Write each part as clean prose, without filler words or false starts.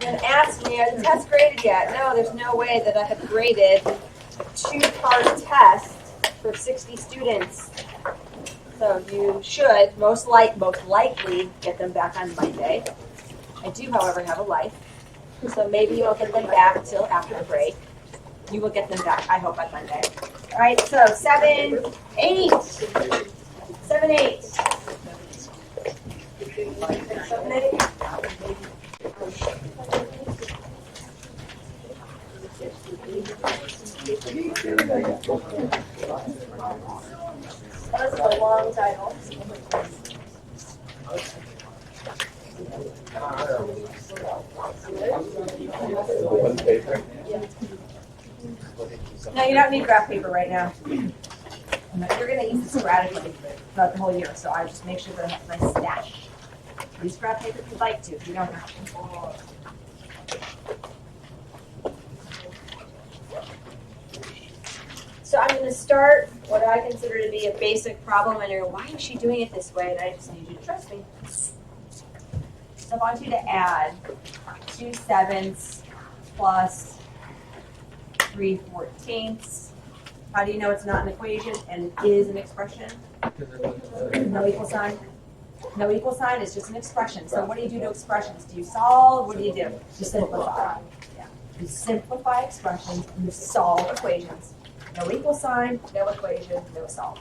Then ask me, are the tests graded yet? No, there's no way that I have graded a 2-part test for 60 students. So you should most likely get them back on Monday. I do, however, have a life. So maybe you won't get them back till after the break. You will get them back, I hope, on Monday. All right, so 7, 8. 7, 8. 7, 8. That's a long title. No, you don't need graph paper right now. You're going to use it sporadically throughout the whole year, so I just make sure that I have a nice stash. Use graph paper if you'd like to, if you don't have to. So I'm going to start what I consider to be a basic problem, and you're, why is she doing it this way? And I just need you to trust me. So I want you to add 2 sevenths plus 3/14. How do you know it's not an equation and it is an expression? No equal sign. No equal sign is just an expression. So what do you do to expressions? Do you solve? What do? You simplify. Yeah. You simplify expressions and you solve equations. No equal sign, no equation, no solve.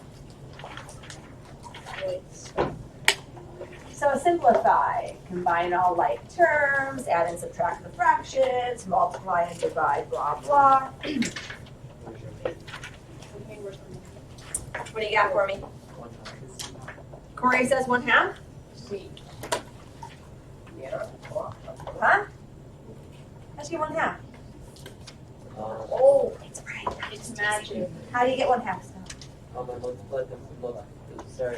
So simplify. Combine all like terms, add and subtract the fractions, multiply and divide, blah, blah. What do you got for me? Corey says 1/2? Sweet. Huh? How'd you get 1/2? Oh, it's right. It's magic. How do you get 1/2? I multiplied them. Sorry,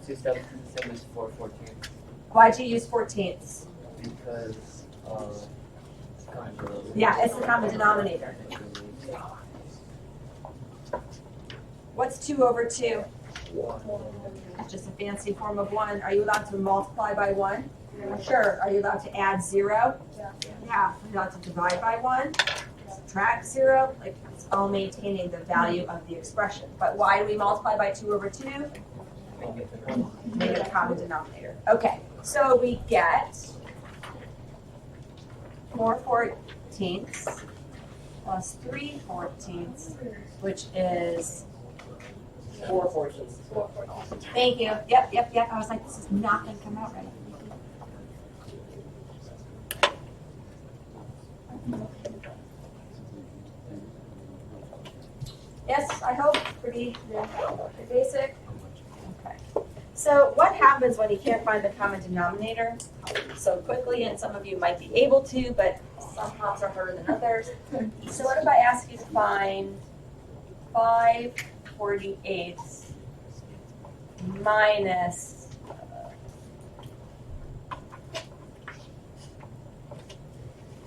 2 7 is 4/14. Why'd you use 14ths? Because it's common denominator. Yeah, it's the common denominator. What's 2/2? 1. It's just a fancy form of 1. Are you allowed to multiply by 1? Sure. Are you allowed to add 0? Yeah. Are you allowed to divide by 1? Subtract 0? Like, it's all maintaining the value of the expression. But why do we multiply by 2/2? Make it a common denominator. Okay, so we get 4/14 plus 3/14, which is 4/14. Thank you. Yep. I was like, this is not going to come out right. Yes, I hope. Pretty basic. Okay. So what happens when you can't find the common denominator so quickly? And some of you might be able to, but some problems are harder than others. So what if I ask you to find 5/48 minus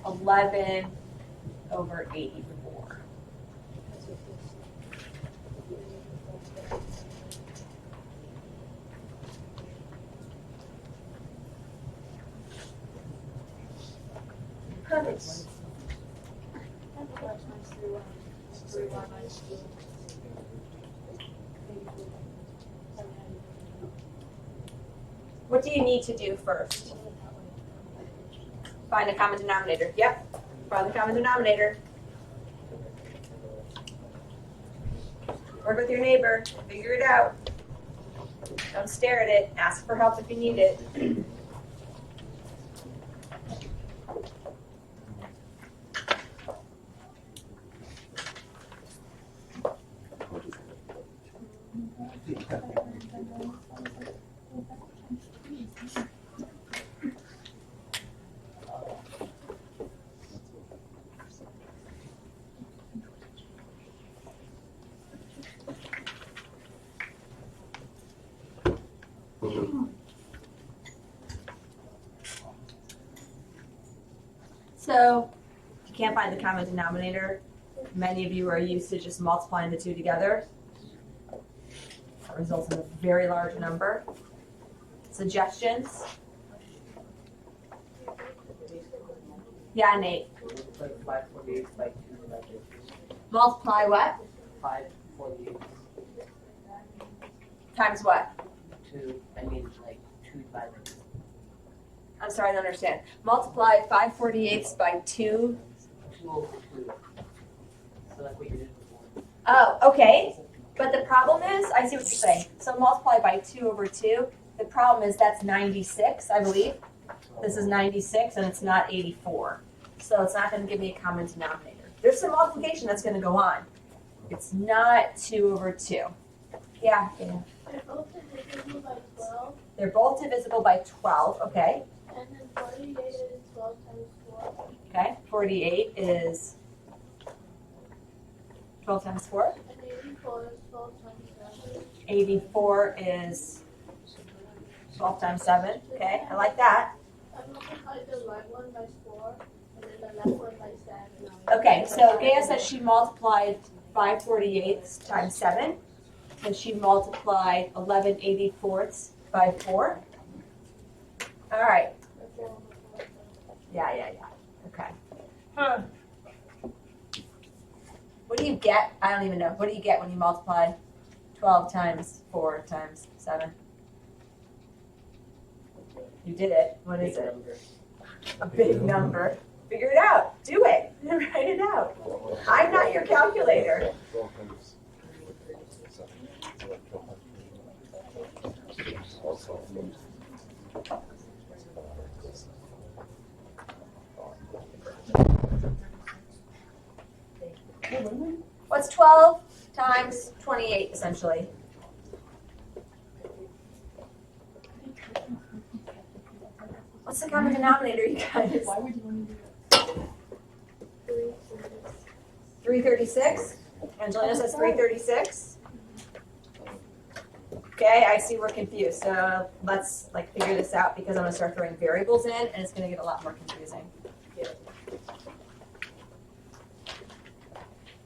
11/84? What do you need to do first? Find a common denominator. Yep. Find the common denominator. Work with your neighbor. Figure it out. Don't stare at it. Ask for help if you need it. So, if you can't find the common denominator, many of you are used to just multiplying the two together. That results in a very large number. Suggestions? Yeah, Nate. Multiply 548 by 2 divided by 2. Multiply what? 548 Times what? 2, I mean like 2 divided by 2. I'm sorry, I don't understand. Multiply 5/48 by 2. 2 over 2. So like what you did before. Oh, okay. But the problem is, I see what you're saying. So multiply by 2 over 2. The problem is that's 96, I believe. This is 96 and it's not 84. So it's not going to give me a common denominator. There's some multiplication that's going to go on. It's not 2 over 2. Yeah. They're both divisible by 12. They're both divisible by 12. Okay. And then 48 is 12 times 4. Okay. 48 is 12 times 4. And 84 is 12 times 7. 84 is 12 times 7. Okay. I like that. I multiplied the right one by 4. And then the left one by 7. Okay. So Gaia says she multiplied 5/48 times 7. And she multiplied 11/84 by 4. All right. Yeah. Okay. What do you get? I don't even know. What do you get when you multiply 12 times 4 times 7? You did it. What is it? A big number. Figure it out. Do it. Write it out. I'm not your calculator. What's 12 times 28, essentially? What's the common denominator, you guys? Why would you want to do that? 336? Angelina says 336. Okay, I see we're confused. So let's figure this out because I'm going to start throwing variables in and it's going to get a lot more confusing.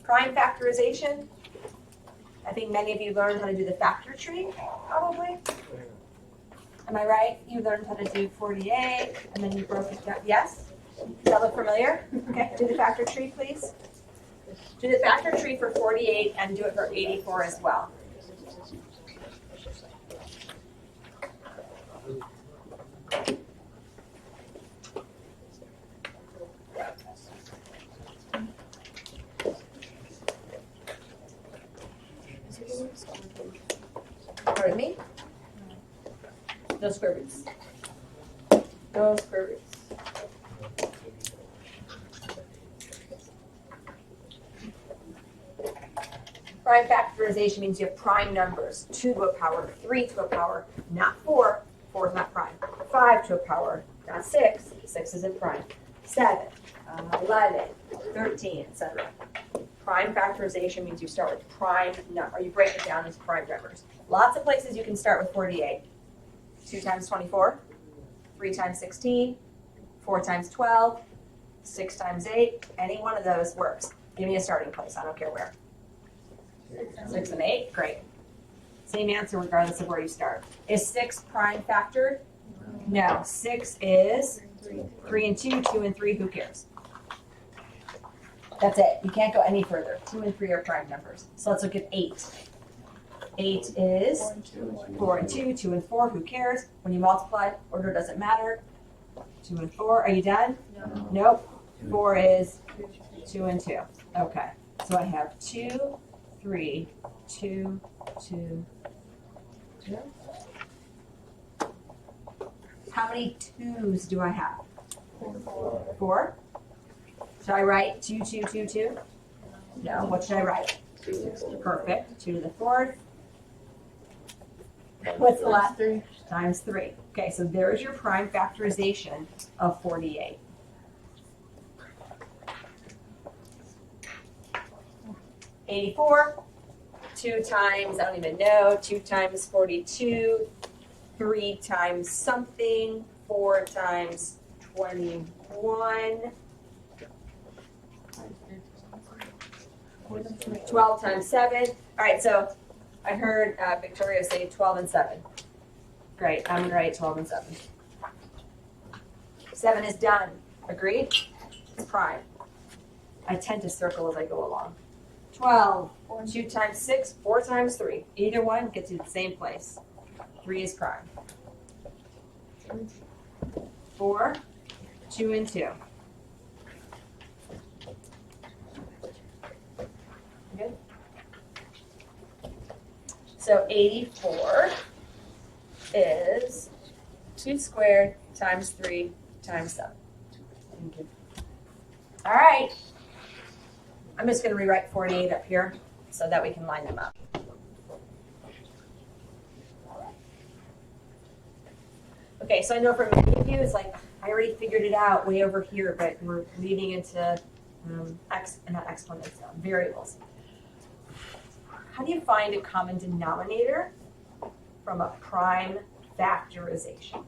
Prime factorization. I think many of you learned how to do the factor tree, probably. Am I right? You learned how to do 48 and then you broke it down. Yes? Does that look familiar? Okay, do the factor tree, please. Do the factor tree for 48 and do it for 84 as well. Pardon me? No square roots. No square roots. Prime factorization means you have prime numbers. 2 to a power, 3 to a power, not 4. 4 is not prime. 5 to a power, not 6. 6 isn't prime. 7, 11, 13, etc. Prime factorization means you start with prime number, or you break it down into prime numbers. Lots of places you can start with 48. 2 times 24, 3 times 16, 4 times 12, 6 times 8. Any one of those works. Give me a starting place. I don't care where. 6 and 8, great. Same answer regardless of where you start. Is 6 prime factored? No. 6 is 3 and 2, 2 and 3, who cares? That's it. You can't go any further. 2 and 3 are prime numbers. So let's look at 8. 8 is 4 and 2, 2 and 4, who cares? When you multiply, order doesn't matter. 2 and 4, are you done? No. Nope. 4 is 2 and 2. Okay. So I have 2, 3, 2, 2, 2. How many 2s do I have? 4. Should I write 2, 2, 2, 2? No. What should I write? Perfect. 2 to the 4th. What's the last? 3. Times 3. Okay, so there's your prime factorization of 48. $84. 2 times, I don't even know, 2 times 42, 3 times something, 4 times 21, 12 times 7. All right, so I heard Victoria say 12 and 7. Great, I'm going to write 12 and 7. 7 is done. Agreed? prime. I tend to circle as I go along. 12, 2 times 6, 4 times 3. Either one gets you to the same place. 3 is prime. 4, 2, and 2. Good. So 84 is 2 squared times 3 times 7. All right. I'm just going to rewrite 4 and 8 up here so that we can line them up. Okay, so I know for many of you, it's like, I already figured it out way over here, but we're leading into variables. How do you find a common denominator from a prime factorization?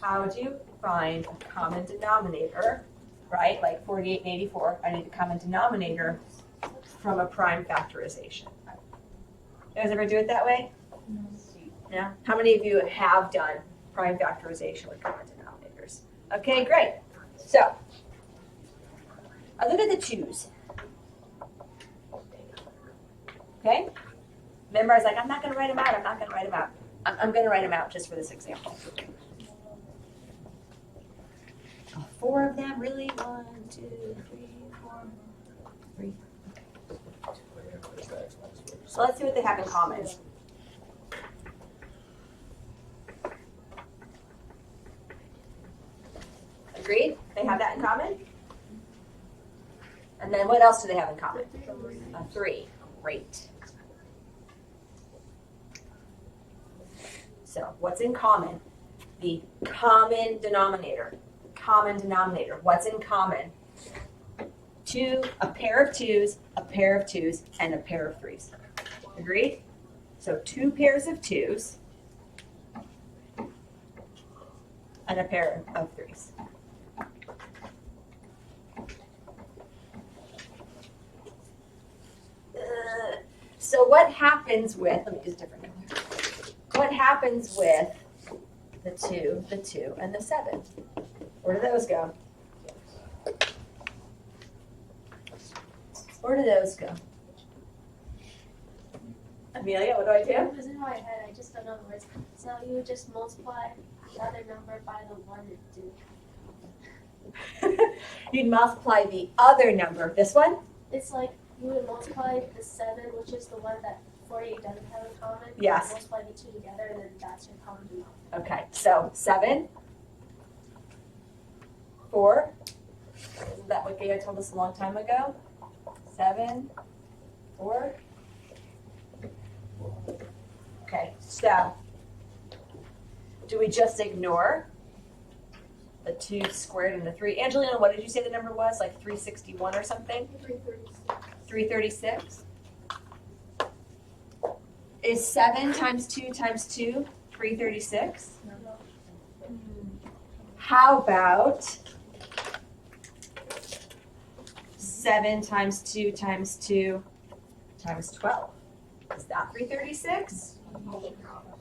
How do you find a common denominator, right? Like 48 and 84, I need a common denominator from a prime factorization. You guys ever do it that way? Yeah? How many of you have done prime factorization with common denominators? Okay, great. So, I look at the 2's. Okay? Remember, I was like, I'm not going to write them out. I'm not going to write them out. I'm going to write them out just for this example. 4 of them, really? 1, 2, 3, 4, 3. So let's see what they have in common. Agreed? They have that in common? And then what else do they have in common? A 3. Great. So what's in common? The common denominator. Common denominator. What's in common? A pair of 2's, a pair of 2's, and a pair of 3's. Agreed? So 2 pairs of 2's and a pair of 3's. So what happens with, let me use a different color. What happens with the 2, and the 7? Where do those go? Where do those go? Amelia, what do I do? It was in my head, I just don't know the words. So you would just multiply the other number by the 1 and 2. You'd multiply the other number, this one? It's like you would multiply the 7, which is the one that 48 doesn't have in common. Yes. You multiply the 2 together, and then that's your common denominator. Okay, so 7, 4. Isn't that what Gaia told us a long time ago? 7, 4. Okay, so do we just ignore the 2 squared and the 3? Angelina, what did you say the number was? Like 361 or something? 336. Is 7 times 2 times 2 336? No. How about 7 times 2 times 2 times 12? Is that 336?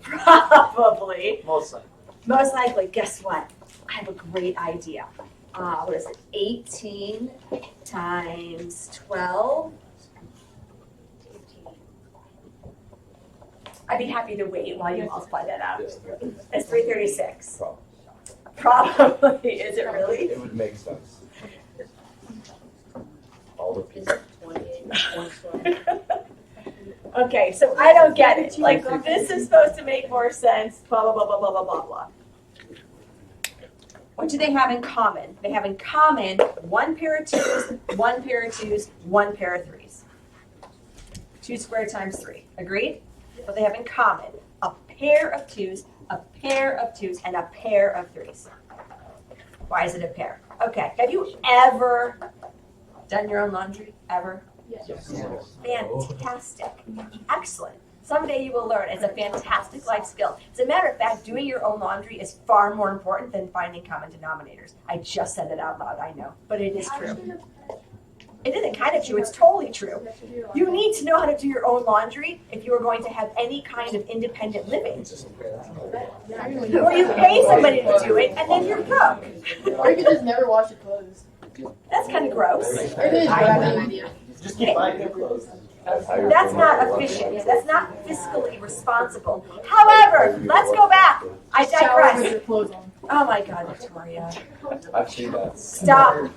Probably. Most likely. Most likely. Guess what? I have a great idea. What is it? 18 times 12? I'd be happy to wait while you multiply that out. It's 336. Probably. Is it really? It would make sense. All the pieces. Okay, so I don't get it. Like, this is supposed to make more sense, blah, blah, blah, blah, blah, blah, blah, blah. What do they have in common? They have in common 1 pair of 2's, 1 pair of 2's, 1 pair of 3's. 2 squared times 3. Agreed? What they have in common? A pair of 2's, a pair of 2's, and a pair of 3's. Why is it a pair? Okay, have you ever done your own laundry? Ever? Yes. Fantastic. Excellent. Someday you will learn. It's a fantastic life skill. As a matter of fact, doing your own laundry is far more important than finding common denominators. I just said it out loud, I know, but it is true. It isn't kind of true, it's totally true. You need to know how to do your own laundry if you are going to have any kind of independent living. Or you pay somebody to do it and then you're broke. Or you could just never wash your clothes. That's kind of gross. It is, but I mean, Just keep buying new clothes. That's not efficient. That's not fiscally responsible. However, let's go back. I shower with digress. your clothes on. Oh my God, Victoria. I've seen that. Stop.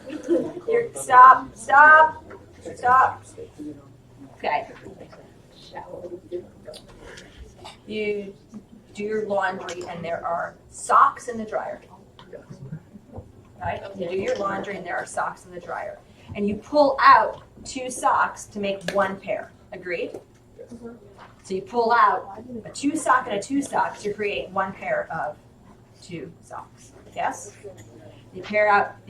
Stop. Okay. You do your laundry and there are socks in the dryer. Right? You do your laundry and there are socks in the dryer. And you pull out 2 socks to make 1 pair. Agreed? So you pull out a 2 sock and a 2 sock to create 1 pair of 2 socks. Yes? You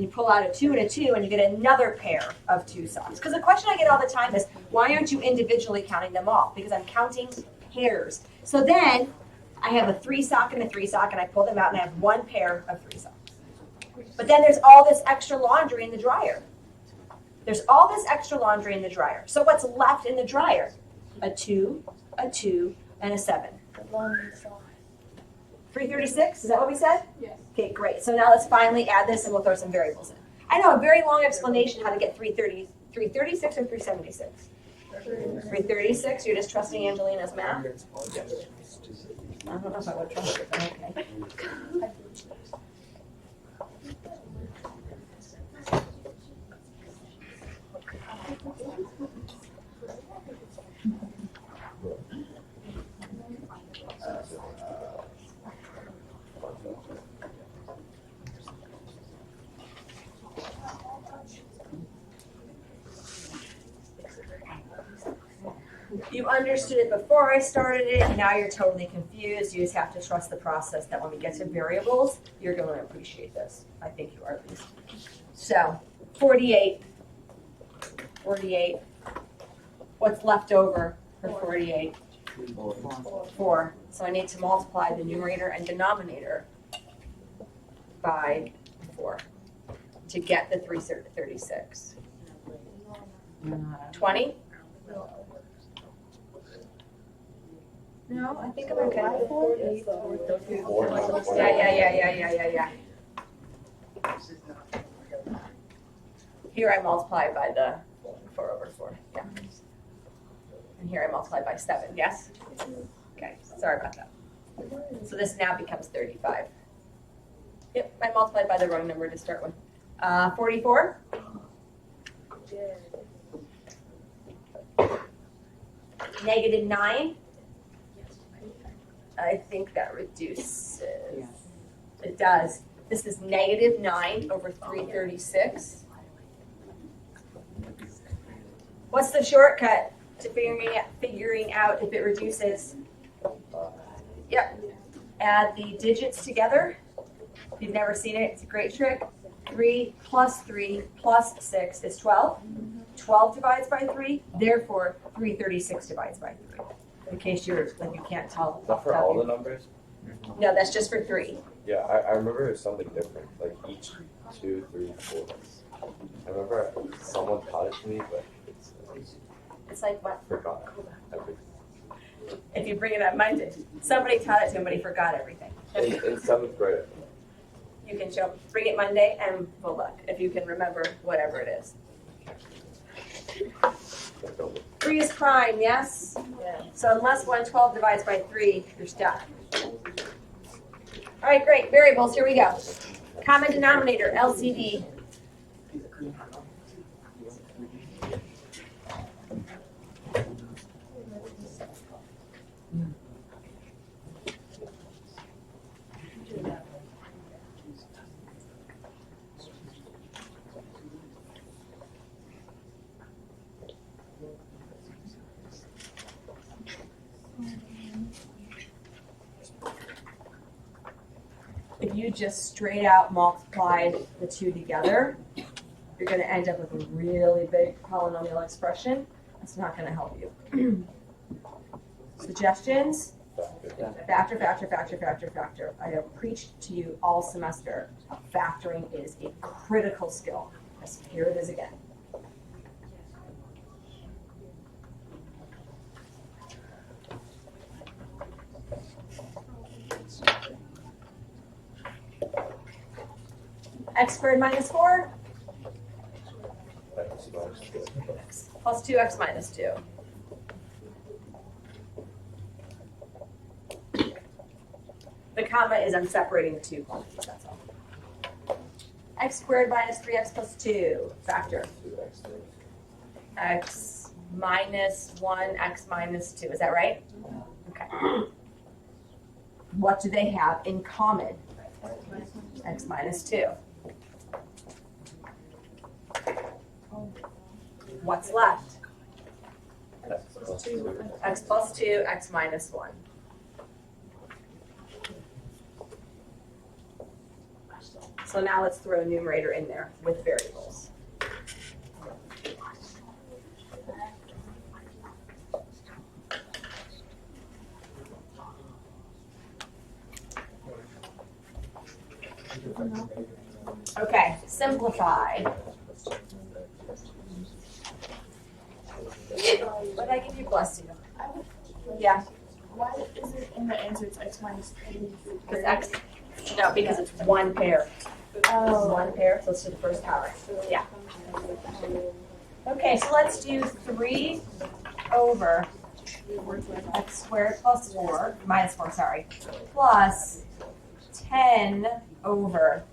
pull out a 2 and a 2 and you get another pair of 2 socks. Because the question I get all the time is, why aren't you individually counting them all? Because I'm counting pairs. So then I have a 3 sock and a 3 sock and I pull them out and I have 1 pair of 3 socks. But then there's all this extra laundry in the dryer. There's all this extra laundry in the dryer. So what's left in the dryer? A 2, and a 7. 336, is that what we said? Yes. Okay, great. So now let's finally add this and we'll throw some variables in. I know a very long explanation how to get 336 or 376. 336, you're just trusting Angelina's math? I don't know if I would trust it, but okay. You understood it before I started it, now you're totally confused. You just have to trust the process that when we get to variables, you're going to appreciate this. I think you are at least. So, 48. What's left over for 48? 4. So I need to multiply the numerator and denominator by 4 to get the 336. 20? No, I think I'm okay. Yeah. Here I multiply by the 4 over 4. Yeah. And here I multiply by 7. Yes? Okay. Sorry about that. So this now becomes 35. Yep, I multiplied by the wrong number to start with. 44? Negative 9? I think that reduces. It does. This is negative 9 over 336. What's the shortcut to figuring out if it reduces? Yep. Add the digits together. If you've never seen it, it's a great trick. 3 plus 3 plus 6 is 12. 12 divides by 3, therefore 336 divides by 3. In case you can't tell. Is that for all the numbers? No, that's just for 3. Yeah, I remember it was something different, like each 2, 3, 4. I remember someone taught it to me, but It's like what? forgot everything. If you bring it up Monday, somebody taught it to him, but he forgot everything. In 7th grade. You can show, bring it Monday, and we'll look if you can remember whatever it is. 3 is prime, yes? Yeah. So unless 112 divides by 3, you're stuck. All right, great. Variables, here we go. Common denominator, LCD. If you just straight out multiply the 2 together, you're going to end up with a really big polynomial expression. That's not going to help you. Suggestions? Factor, factor, factor, factor, factor. I have preached to you all semester. Factoring is a critical skill. Here it is again. X squared minus 4 X minus 2. plus 2x minus 2. The comma is I'm separating the two quantities, that's all. X squared minus 3x plus 2, factor. 2x there. X minus 1, x minus 2, is that right? Okay. What do they have in common? X minus 2. What's left? X plus 2. X plus 2, x minus 1. So now let's throw a numerator in there with variables. Okay, simplified. What did I give you? Bless you. Yeah, Why is it in the answer it's x minus 3? because x, no, because it's one pair. Oh. One pair, so let's do the first power. Yeah. Okay, so let's do 3 over x squared plus 4, minus 4, sorry, plus 10 over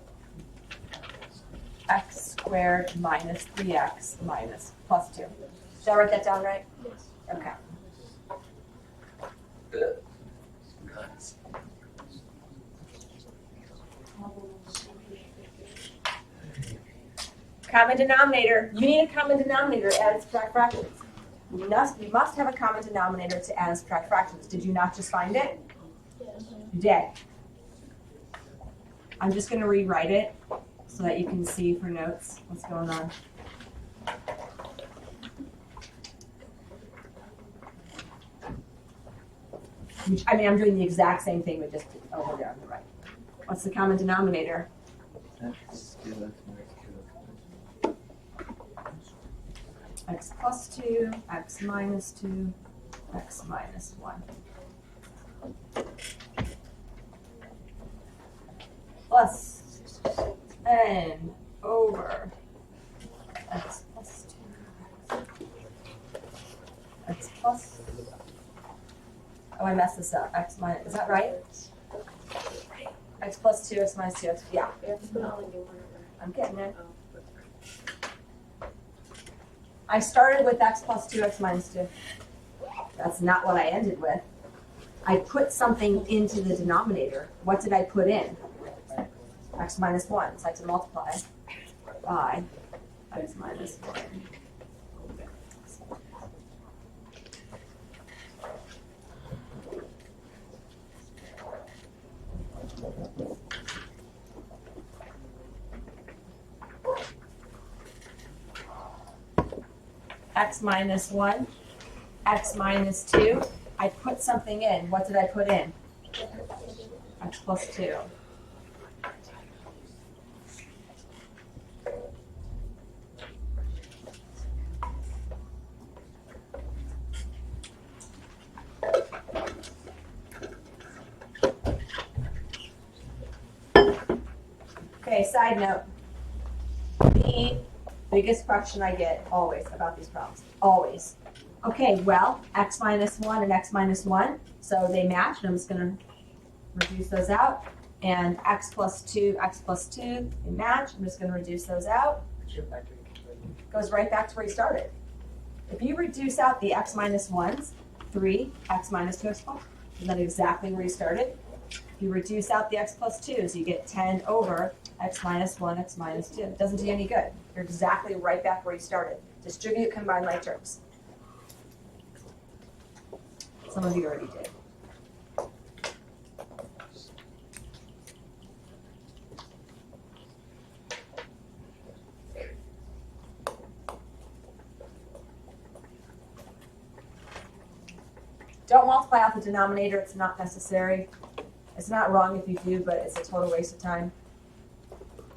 x squared minus 3x minus plus 2. Did I write that down right? Yes. Okay. Common denominator. You need a common denominator to add and subtract fractions. You must have a common denominator to add and subtract fractions. Did you not just find it? You did. I'm just going to rewrite it so that you can see for notes what's going on. I mean, I'm doing the exact same thing, but just over there on the right. What's the common denominator? X plus 2, x minus 2, x minus 1. Plus n over x plus 2, x plus, oh, I messed this up, x minus, is that right? X plus 2, x minus 2, x, yeah, I'm getting it. I started with x plus 2, x minus 2. That's not what I ended with. I put something into the denominator. What did I put in? X minus 1. So I have to multiply by x minus 1. X minus 1, x minus 2. I put something in. What did I put in? X plus 2. Okay, side note. The biggest question I get always about these problems. Always. Okay, well, x minus 1 and x minus 1, so they match, and I'm just going to reduce those out. And x plus 2, they match. I'm just going to reduce those out. Goes right back to where you started. If you reduce out the x minus 1s, 3, x minus 2, x plus, isn't that exactly where you started? If you reduce out the x plus 2s, you get 10 over x minus 1, x minus 2. It doesn't do you any good. You're exactly right back where you started. Distribute, combine like terms. Some of you already did. Don't multiply out the denominator. It's not necessary. It's not wrong if you do, but it's a total waste of time.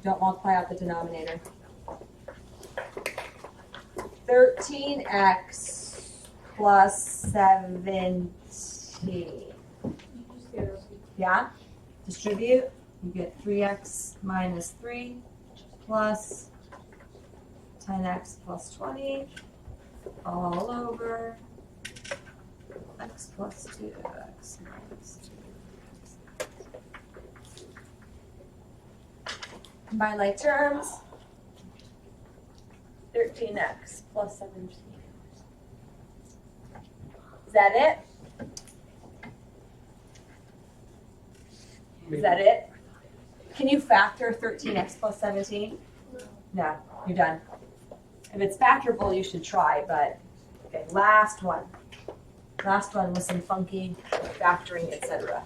Don't multiply out the denominator. 13x plus 17. Yeah? Distribute. You get 3x minus 3 plus 10x plus 20 all over x plus 2, x minus 2. Combine like terms. 13x plus 17. Is that it? Is that it? Can you factor 13x plus 17? No, you're done. If it's factorable, you should try, but okay, last one. Last one with some funky factoring, etc.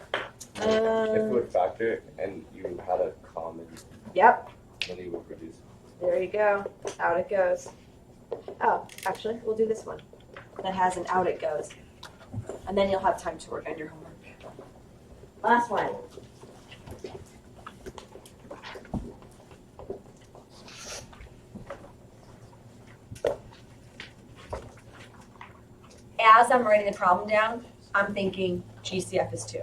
If we would factor and you had a common, Yep, then you would reduce. there you go. Out it goes. Oh, actually, we'll do this one. That has an out it goes. And then you'll have time to work on your homework. Last one. As I'm writing the problem down, I'm thinking GCF is 2.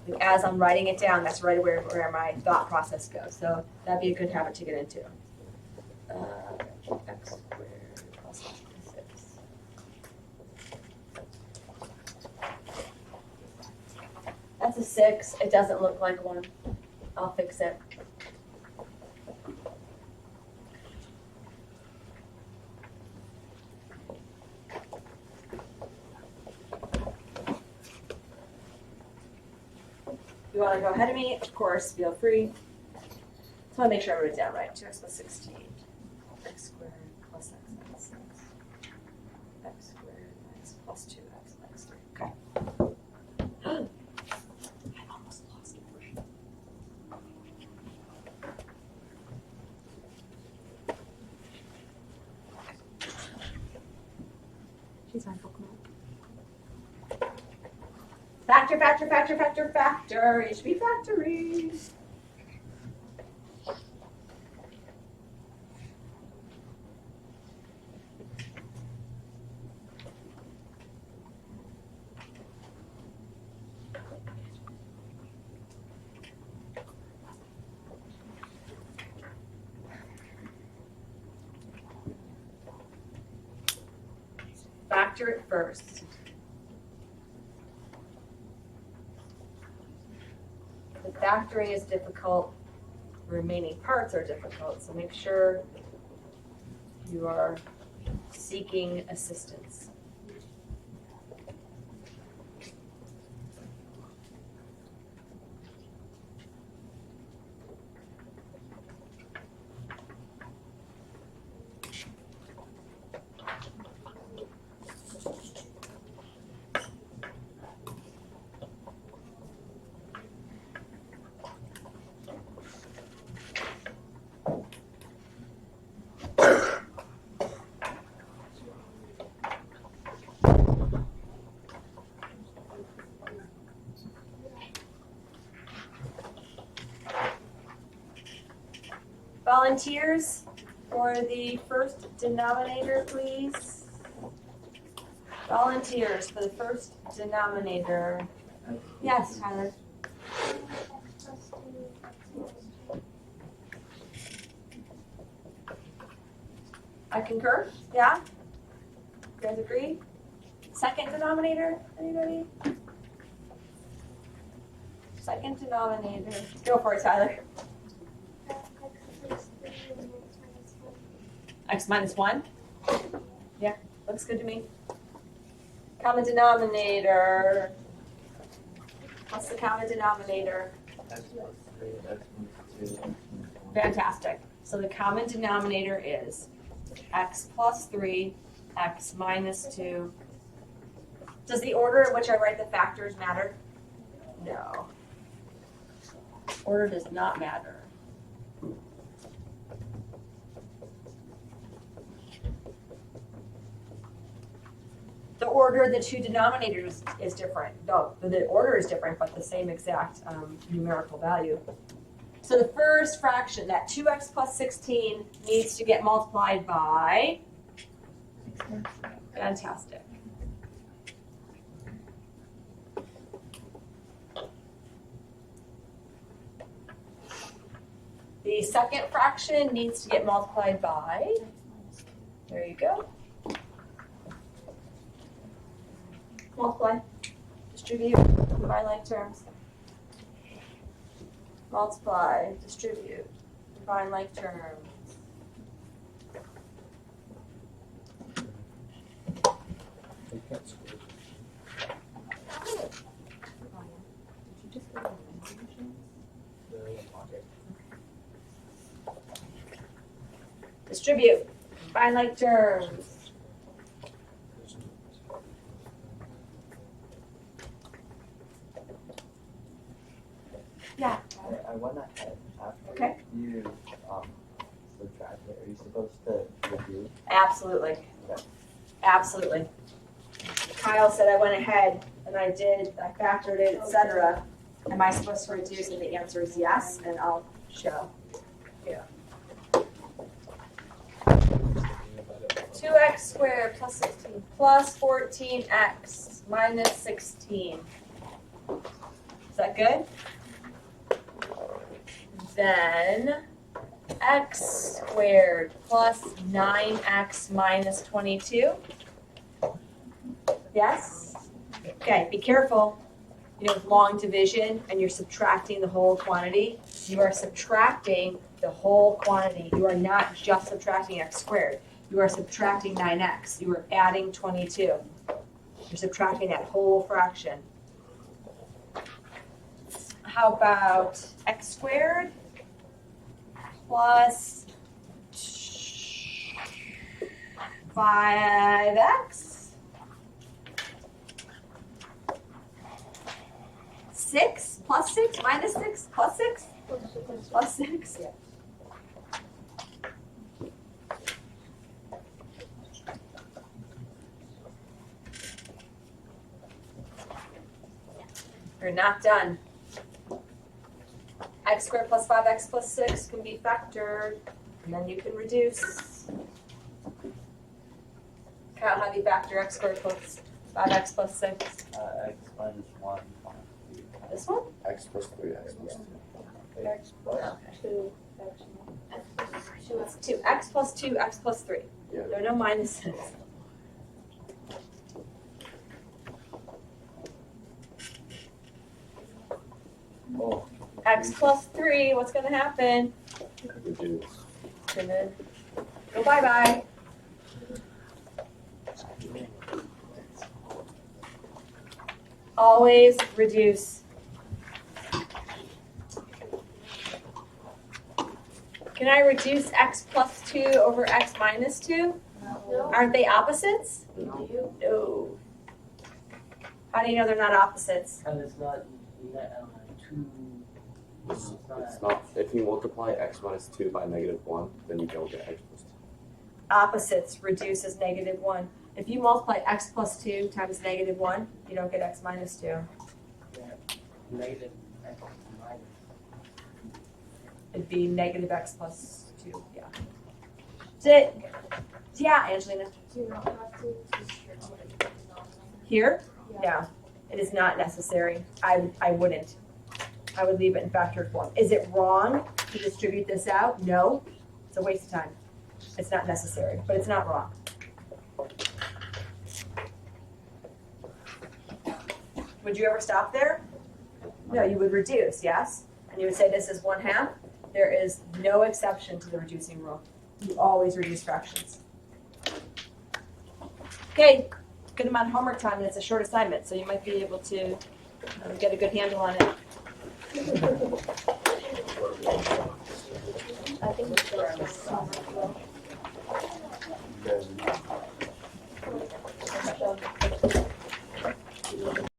Like as I'm writing it down, that's right where my thought process goes. So that'd be a good habit to get into. X squared plus 6. That's a 6. It doesn't look like one. I'll fix it. If you want to go ahead of me, of course, feel free. Just want to make sure I wrote it down right. 2x plus 16. X squared plus x minus 6. X squared minus plus 2x minus 3. Okay. I almost lost it. She's my Pokemon. Factor, factor, factor, factor, factor. It should be factory. Factor it first. The factoring is difficult, the remaining parts are difficult, so make sure you are seeking assistance. Volunteers for the first denominator, please. Volunteers for the first denominator. Yes, Tyler. I concur. Yeah? You guys agree? Second denominator, anybody? Second denominator. Go for it, Tyler. X minus 1? Yeah, looks good to me. Common denominator. What's the common denominator? X plus 3, x minus 2. Fantastic. So the common denominator is x plus 3, x minus 2. Does the order in which I write the factors matter? No. Order does not matter. The order of the two denominators is different. No, the order is different, but the same exact numerical value. So the first fraction, that 2x plus 16, needs to get multiplied by? Fantastic. The second fraction needs to get multiplied by, there you go. Multiply, distribute, combine like terms. Multiply, distribute, combine like terms. You can't square. Distribute, combine like terms. Yeah. I went ahead after Okay. you subtract it. Are you supposed to reduce? Absolutely. Okay. Absolutely. Kyle said I went ahead and I factored it, etc. Am I supposed to reduce? And the answer is yes, and I'll show. Yeah. 2x squared plus 16 plus 14x minus 16. Is that good? Then x squared plus 9x minus 22. Yes? Okay, be careful. You know, with long division and you're subtracting the whole quantity, you are subtracting the whole quantity. You are not just subtracting x squared. You are subtracting 9x. You are adding 22. You're subtracting that whole fraction. How about x squared plus 5x? 6 plus 6 minus 6 plus 6 plus 6. Yeah. We're not done. X squared plus 5x plus 6 can be factored, and then you can reduce. Kyle, how do you factor x squared plus 5x plus 6? X minus 1 minus 2. This one? X plus 3, X plus 2. X plus Okay. 2, It's 2. X plus 2, x plus 3. Yeah. There are no minuses. Oh, X plus 3, what's going to happen? Reduce. It's going to go bye-bye. Always reduce. Can I reduce x plus 2 over x minus 2? No. Aren't they opposites? You. No. How do you know they're not opposites? and it's not 2. It's not. If you multiply x minus 2 by -1, then you don't get x plus 2. Opposites reduces -1. If you multiply x plus 2 times -1, you don't get x minus 2. Negative x minus. It'd be negative x plus 2. Yeah. That's it. Yeah, Angelina. Do you not have to Here? Yeah. No. It is not necessary. I wouldn't. I would leave it in factored form. Is it wrong to distribute this out? No. It's a waste of time. It's not necessary, but it's not wrong. Would you ever stop there? No, you would reduce, yes? And you would say this is 1/2. There is no exception to the reducing rule. You always reduce fractions. Okay, good amount of homework time, and it's a short assignment, so you might be able to get a good handle on it.